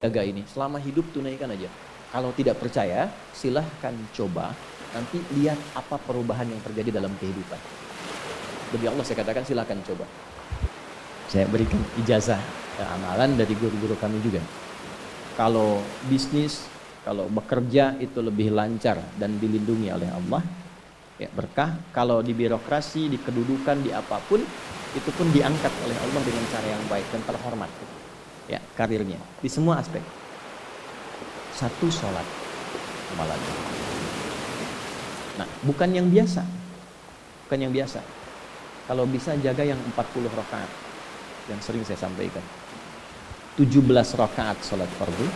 jaga ini. Selama hidup tunaikan aja. Kalau tidak percaya, silahkan coba. Nanti lihat apa perubahan yang terjadi dalam kehidupan. Demi Allah saya katakan silahkan coba. Saya berikan ijazah amalan dari guru-guru kami juga. Kalau bisnis, kalau bekerja itu lebih lancar dan dilindungi oleh Allah, ya berkah. Kalau di birokrasi, di kedudukan, di apapun, itu pun diangkat oleh Allah dengan cara yang baik dan terhormat. Ya, karirnya di semua aspek. Satu sholat amalannya. Nah, bukan yang biasa. Bukan yang biasa. Kalau bisa jaga yang 40 rakaat yang sering saya sampaikan. 17 rakaat sholat fardu.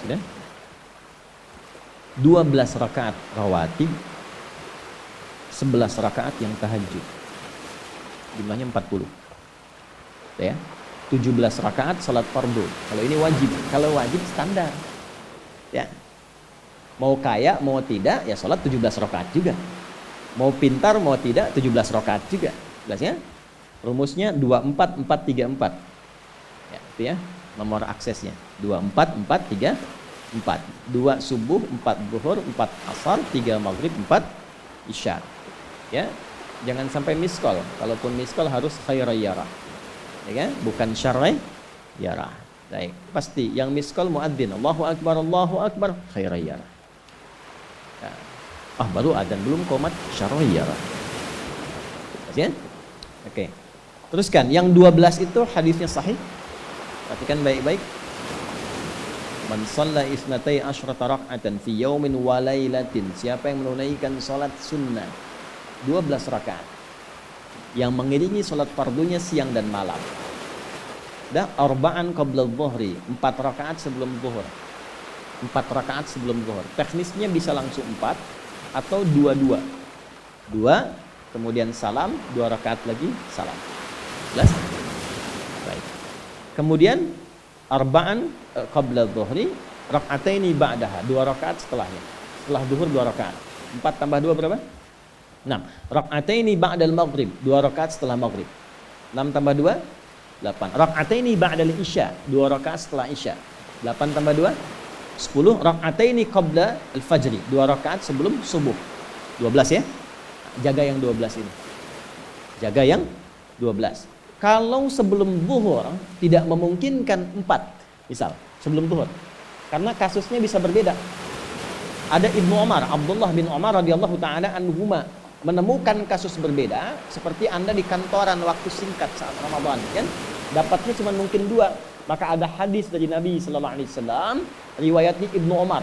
Sudah? 12 rakaat rawatib. 11 rakaat yang tahajud. Jumlahnya 40. Ya. 17 rakaat sholat fardu. Kalau ini wajib. Kalau wajib standar. Ya. Mau kaya, mau tidak, ya sholat 17 rakaat juga. Mau pintar, mau tidak, 17 rakaat juga. Jelas ya? Rumusnya 24434. Ya, itu ya. Nomor aksesnya. 24434. 2 subuh, 4 zuhur, 4 asar, 3 maghrib, 4 isya. Ya. Jangan sampai miss call. Kalaupun miss call harus khairayyarah. Ya kan? Bukan syarrayyarah. Baik. Pasti yang miss call muadzin. Allahu akbar, khairayyarah. Ya. Baru adzan belum qomat syarrayyarah. Ya? Oke. Teruskan, yang 12 itu hadisnya sahih. Perhatikan baik-baik. Man shalla isnatai asyrata rak'atan fi yaumin wa lailatin. Siapa yang menunaikan salat sunnah 12 rakaat yang mengiringi salat fardunya siang dan malam. Dan arba'an qabla dhuhri, 4 rakaat sebelum zuhur. 4 rakaat sebelum zuhur. Teknisnya bisa langsung 4 atau 2-2. 2 kemudian salam, 2 rakaat lagi salam. Jelas? Baik. Kemudian arba'an qabla dhuhri, rak'ataini ba'daha, 2 rakaat setelahnya. Setelah zuhur 2 rakaat. 4 tambah 2 berapa? 6. Rak'ataini ba'dal maghrib, 2 rakaat setelah maghrib. 6 tambah 2 8. Rak'ataini ba'dal isya, 2 rakaat setelah isya. 8 tambah 2 10. Rak'ataini qabla al-fajri, 2 rakaat sebelum subuh. 12 ya. Jaga yang 12 ini. Jaga yang 12. Kalau sebelum zuhur tidak memungkinkan 4, misal sebelum zuhur, karena kasusnya bisa berbeda. Ada Ibnu Umar, Abdullah bin Umar radhiyallahu taala anhuma, menemukan kasus berbeda, seperti Anda di kantoran waktu singkat saat Ramadan, kan? Dapatnya cuma mungkin 2. Maka ada hadis dari Nabi sallallahu alaihi wasallam, riwayatnya Ibnu Umar.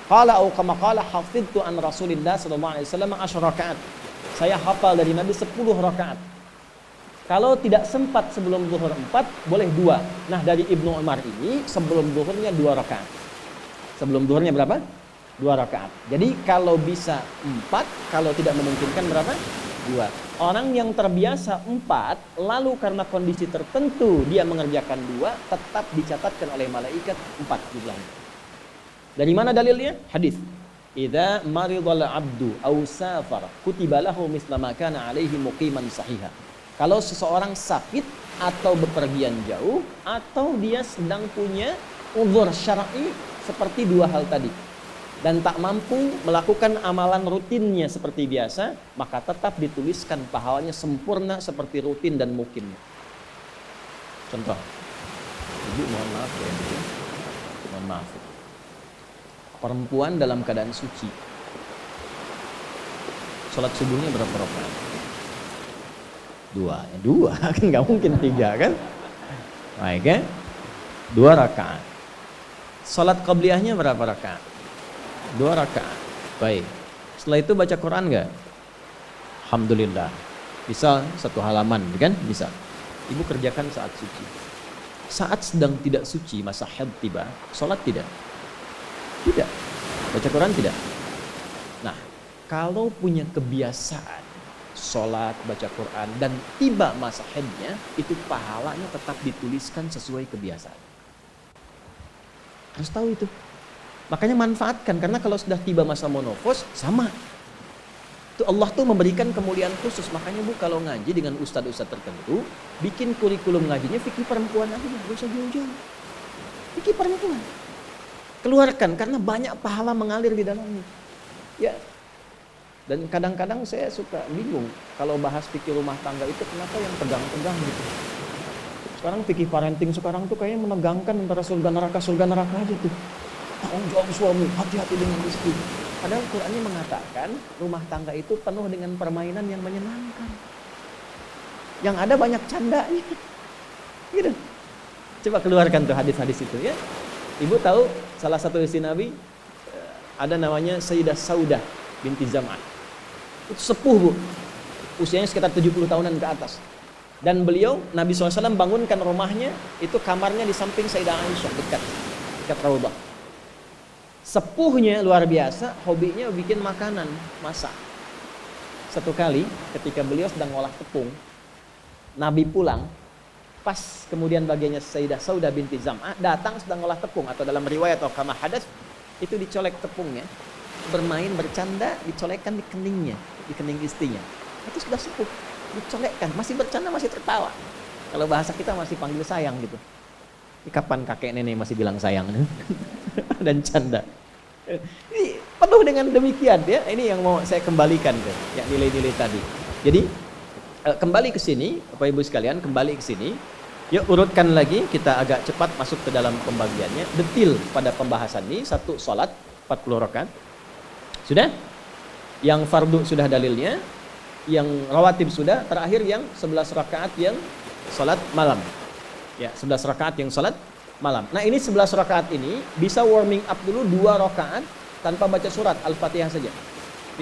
Qala au kama qala hafidtu an Rasulillah sallallahu alaihi wasallam 10 rakaat. Saya hafal dari Nabi 10 rakaat. Kalau tidak sempat sebelum zuhur 4, boleh 2. Nah, dari Ibnu Umar ini sebelum zuhurnya 2 rakaat. Sebelum zuhurnya berapa? 2 rakaat. Jadi kalau bisa 4, kalau tidak memungkinkan berapa? 2. Orang yang terbiasa 4, lalu karena kondisi tertentu dia mengerjakan 2, tetap dicatatkan oleh malaikat 4 jumlahnya. Dari mana dalilnya? Hadis. Idza maridal abdu aw safar kutiba lahu misla ma kana alaihi muqiman sahiha. Kalau seseorang sakit atau bepergian jauh atau dia sedang punya uzur syar'i seperti 2 hal tadi dan tak mampu melakukan amalan rutinnya seperti biasa, maka tetap dituliskan pahalanya sempurna seperti rutin dan mukimnya. Contoh, ibu mohon maaf ya, mohon maaf. Perempuan dalam keadaan suci, sholat subuhnya berapa rakaat? 2 kan nggak mungkin 3 kan? Baik ya, 2 rakaat. Sholat qabliyahnya berapa rakaat? 2 rakaat. Baik. Setelah itu baca Quran nggak? Alhamdulillah. Bisa 1 halaman, kan? Bisa. Ibu kerjakan saat suci. Saat sedang tidak suci, masa haid tiba, sholat tidak? Tidak. Baca Quran tidak? Nah, kalau punya kebiasaan sholat, baca Quran, dan tiba masa haidnya, itu pahalanya tetap dituliskan sesuai kebiasaan. Harus tahu itu. Makanya manfaatkan, karena kalau sudah tiba masa menopause, sama. Itu Allah tuh memberikan kemuliaan khusus. Makanya Bu, kalau ngaji dengan ustadz-ustadz tertentu, bikin kurikulum ngajinya fikih perempuan aja, gak usah jauh-jauh. Fikih perempuan. Keluarkan karena banyak pahala mengalir di dalamnya. Ya. Dan kadang-kadang saya suka bingung kalau bahas fikih rumah tangga itu kenapa yang tegang-tegang gitu. Sekarang fikih parenting sekarang tuh kayaknya menegangkan antara surga neraka aja tuh. Tanggung jawab suami, hati-hati dengan istri. Padahal Qur'annya mengatakan rumah tangga itu penuh dengan permainan yang menyenangkan. Yang ada banyak candanya. Gitu. Coba keluarkan tuh hadis-hadis itu ya. Ibu tahu salah satu istri Nabi ada namanya Sayyidah Saudah binti Zam'ah. Itu sepuh, Bu. Usianya sekitar 70 tahunan ke atas. Dan beliau Nabi SAW bangunkan rumahnya, itu kamarnya di samping Sayyidah Aisyah, dekat Raudhah. Sepuhnya luar biasa, hobinya bikin makanan, masak. Satu kali ketika beliau sedang ngolah tepung, Nabi pulang, pas kemudian bagiannya Sayyidah Saudah binti Zam'ah datang sedang ngolah tepung, atau dalam riwayat atau kama hadas itu dicolek tepungnya, bermain bercanda, dicolekkan di keningnya, di kening istrinya. Itu sudah sepuh, dicolekkan, masih bercanda, masih tertawa. Kalau bahasa kita masih panggil sayang gitu. Ini kapan kakek nenek masih bilang sayang dan canda. Ini penuh dengan demikian ya. Ini yang mau saya kembalikan ke ya, nilai-nilai tadi. Jadi kembali ke sini, Bapak Ibu sekalian, kembali ke sini. Yuk urutkan lagi, kita agak cepat masuk ke dalam pembagiannya. Detil pada pembahasan ini, satu salat 40 rakaat. Sudah? Yang fardu sudah dalilnya, yang rawatib sudah, terakhir yang 11 rakaat yang salat malam. Ya, 11 rakaat yang salat malam. Nah, ini 11 rakaat ini bisa warming up dulu 2 rakaat tanpa baca surat Al-Fatihah saja.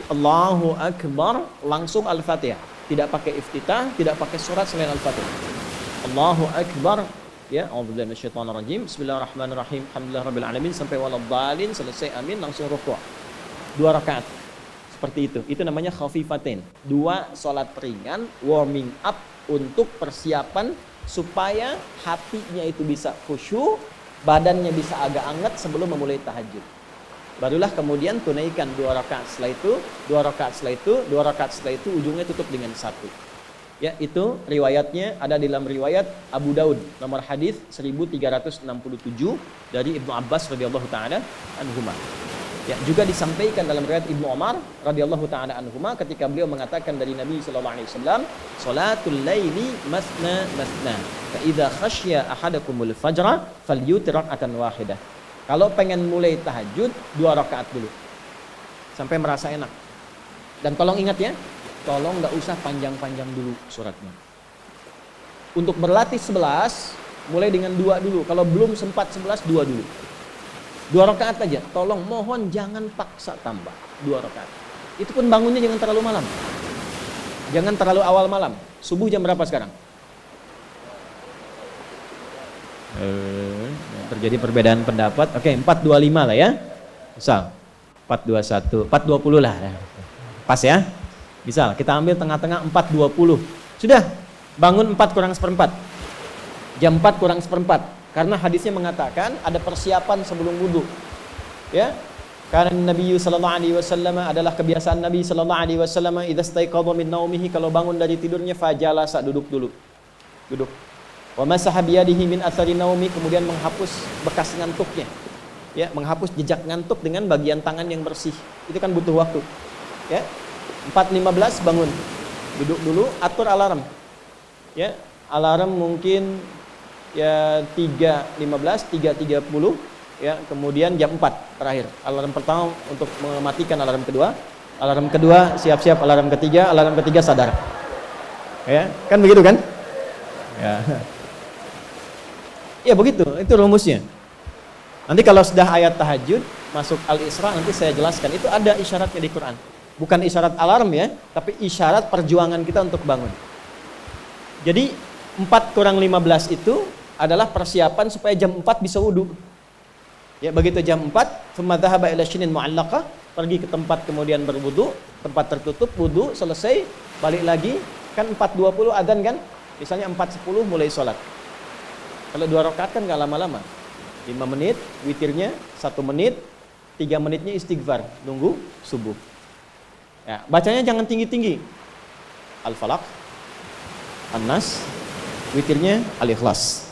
Allahu Akbar, langsung Al-Fatihah. Tidak pakai iftitah, tidak pakai surat selain Al-Fatihah. Allahu Akbar, ya, a'udzubillahi minasyaitonirrajim. Bismillahirrahmanirrahim. Alhamdulillahirabbil alamin sampai waladhdallin, selesai amin, langsung rukuk. 2 rakaat. Seperti itu. Itu namanya khafifatain. 2 salat ringan, warming up untuk persiapan supaya hatinya itu bisa khusyuk, badannya bisa agak hangat sebelum memulai tahajud. Barulah kemudian tunaikan 2 rakaat setelah itu, 2 rakaat setelah itu, 2 rakaat setelah itu, ujungnya tutup dengan 1. Ya, itu riwayatnya ada dalam riwayat Abu Daud, nomor hadis 1367 dari Ibnu Abbas radhiyallahu taala anhuma. Ya, juga disampaikan dalam riwayat Ibnu Umar radhiyallahu taala anhuma ketika beliau mengatakan dari Nabi sallallahu alaihi wasallam, "Salatul laili masna masna. Fa idza khasya ahadakumul fajra falyutir rak'atan wahidah." Kalau pengen mulai tahajud 2 rakaat dulu. Sampai merasa enak. Dan tolong ingat ya, tolong enggak usah panjang-panjang dulu suratnya. Untuk berlatih 11, mulai dengan 2 dulu. Kalau belum sempat 11, 2 dulu. 2 rakaat aja, tolong mohon jangan paksa tambah 2 rakaat. Itu pun bangunnya jangan terlalu malam. Jangan terlalu awal malam. Subuh jam berapa sekarang? Terjadi perbedaan pendapat. Oke, 4.25 lah ya. Misal 4.21, 4.20 lah. Pas ya. Misal kita ambil tengah-tengah 4.20. Sudah, bangun 4 kurang seperempat. Jam 4 kurang seperempat. Karena hadisnya mengatakan ada persiapan sebelum wudu. Ya. Karena Nabi sallallahu alaihi wasallam adalah kebiasaan Nabi sallallahu alaihi wasallam idza staiqadha min naumihi, kalau bangun dari tidurnya fajalasa, duduk dulu. Duduk. Wa masaha biyadihi min athari naumi, kemudian menghapus bekas ngantuknya. Ya, menghapus jejak ngantuk dengan bagian tangan yang bersih. Itu kan butuh waktu. Ya. 4.15 bangun. Duduk dulu, atur alarm. Ya, alarm mungkin ya 3.15, 3.30 ya, kemudian jam 4 terakhir. Alarm pertama untuk mematikan alarm kedua. Alarm kedua siap-siap, alarm ketiga sadar. Ya, kan begitu kan? Ya. Ya begitu, itu rumusnya. Nanti kalau sudah ayat tahajud masuk Al-Isra nanti saya jelaskan. Itu ada isyaratnya di Quran. Bukan isyarat alarm ya, tapi isyarat perjuangan kita untuk bangun. Jadi 4 kurang 15 itu adalah persiapan supaya jam 4 bisa wudu. Ya, begitu jam 4, thumma dhahaba ila shinin mu'allaqah, pergi ke tempat kemudian berwudu, tempat tertutup, wudu, selesai, balik lagi, kan 4.20 adzan kan? Misalnya 4.10 mulai sholat. Kalau 2 rakaat kan enggak lama-lama. 5 menit witirnya, 1 menit, 3 menitnya istighfar, nunggu subuh. Ya, bacanya jangan tinggi-tinggi. Al-Falaq, An-Nas, witirnya Al-Ikhlas.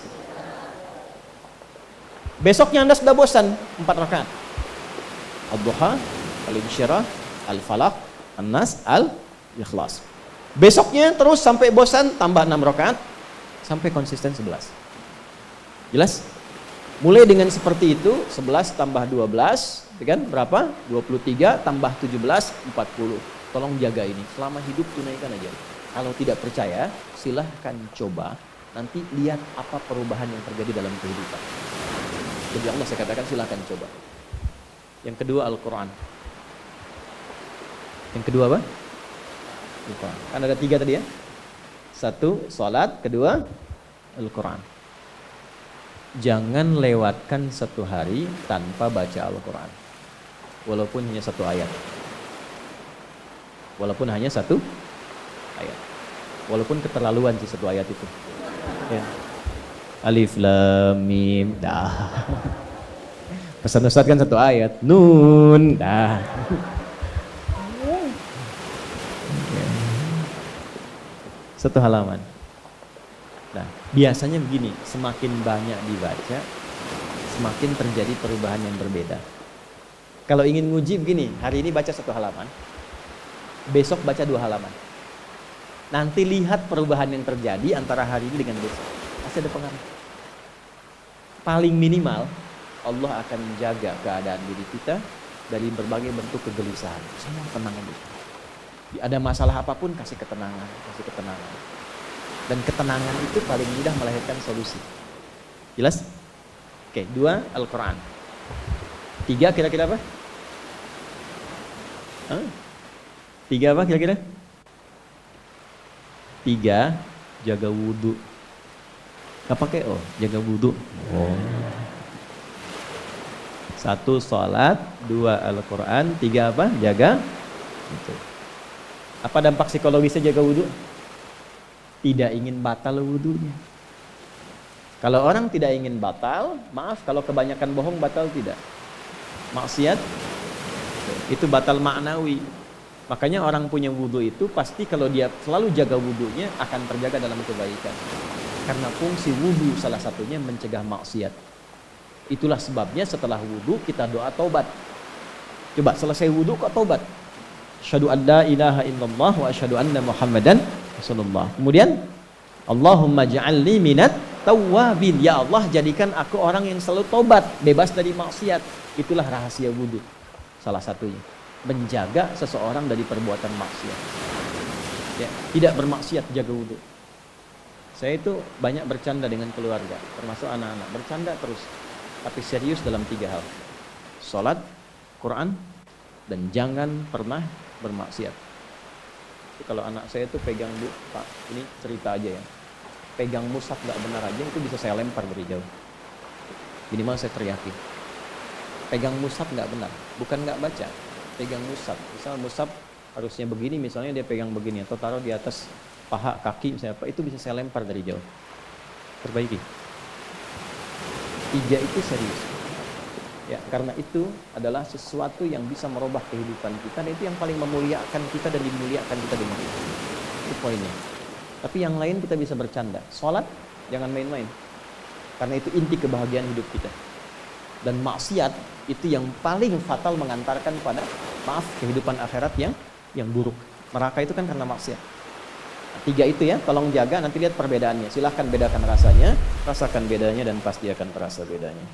Besoknya Anda sudah bosan 4 rakaat. Ad-Duha, Al-Insyirah, Al-Falaq, An-Nas, Al-Ikhlas. Besoknya terus sampai bosan tambah 6 rakaat sampai konsisten 11. Jelas? Mulai dengan seperti itu, 11 tambah 12, kan berapa? 23 tambah 17, 40. Tolong jaga ini, selama hidup tunaikan aja. Kalau tidak percaya, silahkan coba. Nanti lihat apa perubahan yang terjadi dalam kehidupan. Jadi Allah saya katakan silahkan coba. Yang kedua Al-Quran. Yang kedua apa? Al-Quran. Kan ada 3 tadi ya. 1, sholat. Kedua, Al-Quran. Jangan lewatkan 1 hari tanpa baca Al-Quran. Walaupun hanya 1 ayat. Walaupun hanya 1 ayat. Walaupun keterlaluan sih 1 ayat itu. Ya. Alif Lam Mim. Dah. Pesan Ustaz kan 1 ayat. Nun. Dah. Satu halaman. Nah, biasanya begini, semakin banyak dibaca, semakin terjadi perubahan yang berbeda. Kalau ingin nguji begini, hari ini baca 1 halaman, besok baca 2 halaman. Nanti lihat perubahan yang terjadi antara hari ini dengan besok. Pasti ada pengaruh. Paling minimal, Allah akan menjaga keadaan diri kita dari berbagai bentuk kegelisahan. Semua tenang aja. Ada masalah apapun, kasih ketenangan, kasih ketenangan. Dan ketenangan itu paling mudah melahirkan solusi. Jelas? Oke, 2, Al-Quran. 3 kira-kira apa? 3 apa kira-kira? 3, jaga wudhu. Gak pakai jaga wudhu. 1, sholat. 2, Al-Quran. 3 apa? Jaga. Gitu. Apa dampak psikologisnya jaga wudhu? Tidak ingin batal wudhunya. Kalau orang tidak ingin batal, maaf kalau kebanyakan bohong batal tidak. Maksiat itu batal maknawi. Makanya orang punya wudhu itu pasti kalau dia selalu jaga wudhunya akan terjaga dalam kebaikan. Karena fungsi wudhu salah satunya mencegah maksiat. Itulah sebabnya setelah wudhu kita doa taubat. Coba selesai wudhu kok taubat. Asyhadu an la ilaha illallah wa asyhadu anna Muhammadan Rasulullah. Kemudian Allahumma ja'alni minat tawwabin. Ya Allah, jadikan aku orang yang selalu tobat, bebas dari maksiat. Itulah rahasia wudhu. Salah satunya menjaga seseorang dari perbuatan maksiat. Ya, tidak bermaksiat, jaga wudhu. Saya itu banyak bercanda dengan keluarga, termasuk anak-anak. Bercanda terus, tapi serius dalam 3 hal. Salat, Quran, dan jangan pernah bermaksiat. Kalau anak saya itu pegang, Bu, Pak, ini cerita aja ya. Pegang mushaf nggak benar aja itu bisa saya lempar dari jauh. Minimal saya teriakin. Pegang mushaf nggak benar, bukan nggak baca. Pegang mushaf. Misal mushaf harusnya begini, misalnya dia pegang begini atau taruh di atas paha kaki misalnya apa, itu bisa saya lempar dari jauh. Perbaiki. 3 itu serius. Ya, karena itu adalah sesuatu yang bisa merubah kehidupan kita, dan itu yang paling memuliakan kita dan dimuliakan kita dengan itu. Itu poinnya. Tapi yang lain kita bisa bercanda. Sholat, jangan main-main. Karena itu inti kebahagiaan hidup kita. Dan maksiat itu yang paling fatal mengantarkan pada, maaf, kehidupan akhirat yang buruk. Neraka itu kan karena maksiat. 3 itu ya, tolong jaga, nanti lihat perbedaannya. Silahkan bedakan rasanya, rasakan bedanya dan pasti akan terasa bedanya.